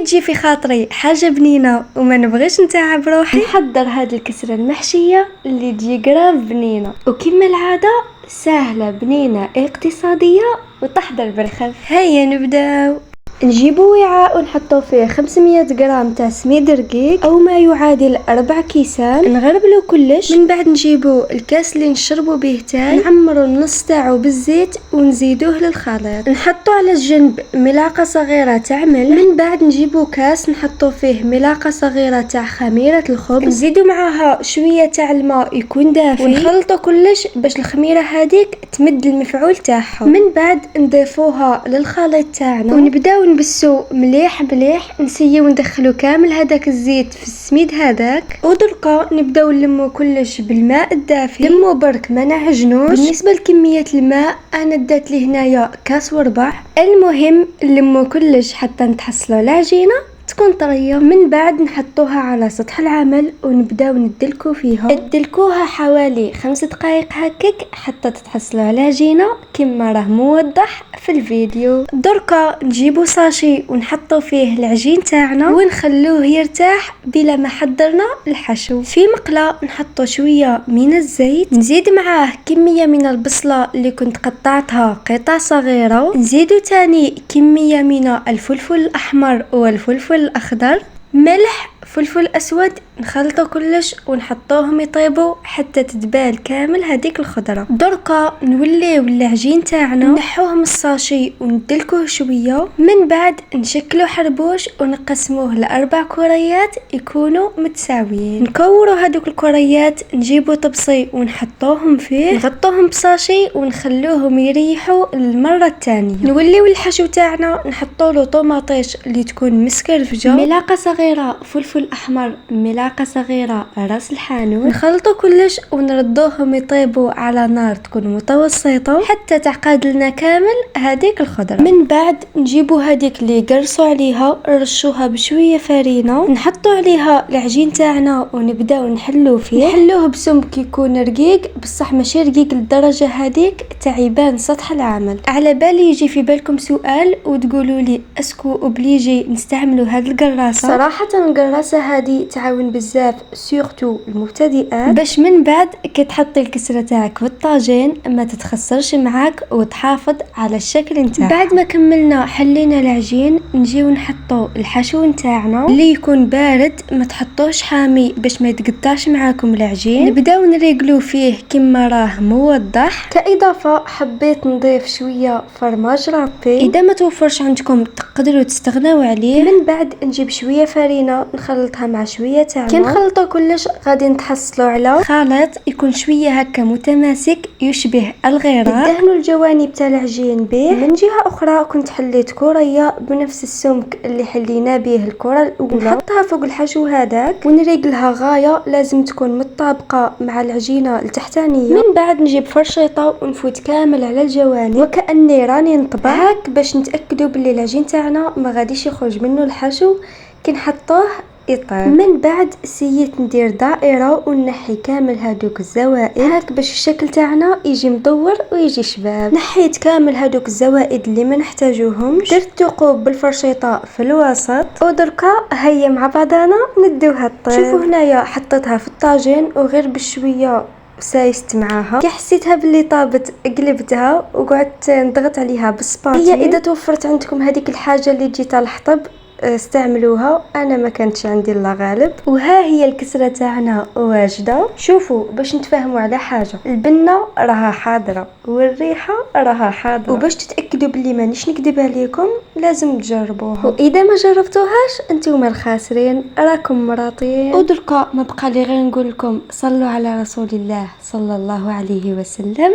تجي في خاطري حاجه بنينه وما نبغيش نتعب روحي، نحضر هاد الكسره المحشيه اللي تجي قراب بنينه، وكما العاده سهله بنينه اقتصاديه وتحضر بالخف. هيا نبداو. نجيبو وعاء ونحطو فيه 500 غرام تاع سميد رقيق او ما يعادل 4 كيسان، نغربلو كلش. من بعد نجيبو الكاس اللي نشربو به تاي، نعمرو نص تاعو بالزيت ونزيدوه للخليط، نحطو على الجنب ملاقه صغيره تاع ملح. من بعد نجيبو كاس نحطو فيه ملاقه صغيره تاع خميره الخبز، نزيدو معاها شويه تاع الماء يكون دافي، ونخلطو كلش باش الخميره هذيك تمد المفعول تاعها. من بعد نضيفوها للخليط تاعنا ونبداو نبسو مليح مليح، نسيو ندخلو كامل هذاك الزيت في السميد هذاك، ودركا نبداو نلمو كلش بالماء الدافي. لمو برك ما نعجنوش. بالنسبه لكميه الماء انا دات لي هنايا كاس وربع. المهم نلمو كلش حتى نتحصلوا العجينه تكون طريه. من بعد نحطوها على سطح العمل ونبداو ندلكو فيها، ندلكوها حوالي 5 دقائق هكاك حتى تتحصلوا على عجينه كما راه موضح في الفيديو. دركا نجيبو ساشي ونحطو فيه العجين تاعنا ونخلوه يرتاح بلا ما حضرنا الحشو. في مقله نحطو شويه من الزيت، نزيد معاه كميه من البصله اللي كنت قطعتها قطع صغيره، نزيدو تاني كميه من الفلفل الاحمر والفلفل الاخضر، ملح، فلفل اسود، نخلطو كلش ونحطوهم يطيبوا حتى تتبال كامل هذيك الخضره. دركا نوليو العجين تاعنا نحوه من الساشي وندلكوه شويه. من بعد نشكلو حربوش ونقسموه ل4 كريات يكونوا متساويين. نكوروا هذوك الكريات، نجيبو طبسي ونحطوهم فيه، نغطوهم بساشي ونخلوهم يريحوا المره الثانيه. نوليو الحشو تاعنا نحطوا له طوماطيش اللي تكون مسكرفجه، ملاقه صغيره فلفل احمر، ملاقه صغيره راس الحانوت، نخلطوا كلش ونردوهم يطيبوا على نار تكون متوسطه حتى تعقد لنا كامل هذيك الخضره. من بعد نجيبوا هذيك اللي قرصوا عليها نرشوها بشويه فرينه، نحطوا عليها العجين تاعنا ونبداو نحلو فيه. نحلوه بسمك يكون رقيق بصح ماشي رقيق للدرجه هذيك تاع يبان سطح العمل. على بالي يجي في بالكم سؤال وتقولوا لي اسكو اوبليجي نستعملوا هذه القراصه؟ صراحه القراصه هذه تعاون بزاف سورتو المبتدئات باش من بعد كي تحطي الكسره تاعك في الطاجين ما تتخسرش معاك وتحافظ على الشكل نتاعها. بعد ما كملنا حلينا العجين نجيو نحطو الحشو نتاعنا اللي يكون بارد، ما تحطوش حامي باش ما يتقطعش معاكم العجين. نبداو نريقلو فيه كما راه موضح. كاضافه حبيت نضيف شويه فرماج رابي، اذا ما توفرش عندكم تقدروا تستغناو عليه. من بعد نجيب شويه فرينه نخلطها مع شويه تاع كي نخلطوا كلش غادي نتحصلوا على خليط يكون شويه هكا متماسك يشبه الغرار. دهنوا الجوانب تاع العجين به. من جهه اخرى كنت حليت كريه بنفس السمك اللي حلينا به الكره الاولى، نحطها فوق الحشو هذاك ونريقلها غايه لازم تكون متطابقه مع العجينه التحتانيه. من بعد نجيب فرشيطه ونفوت كامل على الجوانب وكاني راني نطبع هاك باش نتاكدوا باللي العجين تاعنا ما غاديش يخرج منه الحشو كي نحطوه يطيب. من بعد سيت ندير دائره ونحي كامل هادوك الزوائد هاك باش الشكل تاعنا يجي مدور ويجي شباب. نحيت كامل هادوك الزوائد اللي ما نحتاجوهمش، درت ثقوب بالفرشيطه في الوسط، ودركا هيا مع بعضنا ندوها الطيب. شوفوا هنايا حطيتها في الطاجين وغير بشويه سايست معاها. كي حسيتها باللي طابت قلبتها وقعدت نضغط عليها بالسباتي. هي اذا توفرت عندكم هذيك الحاجه اللي تجي تاع الحطب استعملوها، انا ما كانتش عندي الله غالب. وها هي الكسره تاعنا واجده. شوفوا باش نتفاهموا على حاجه، البنه راها حاضره والريحه راها حاضره، وباش تتاكدوا باللي مانيش نكذب عليكم لازم تجربوها، واذا ما جربتوهاش انتوما الخاسرين راكم مراطين. ودركا ما بقى لي غير نقول لكم صلوا على رسول الله صلى الله عليه وسلم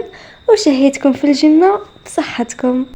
وشهيتكم في الجنه بصحتكم.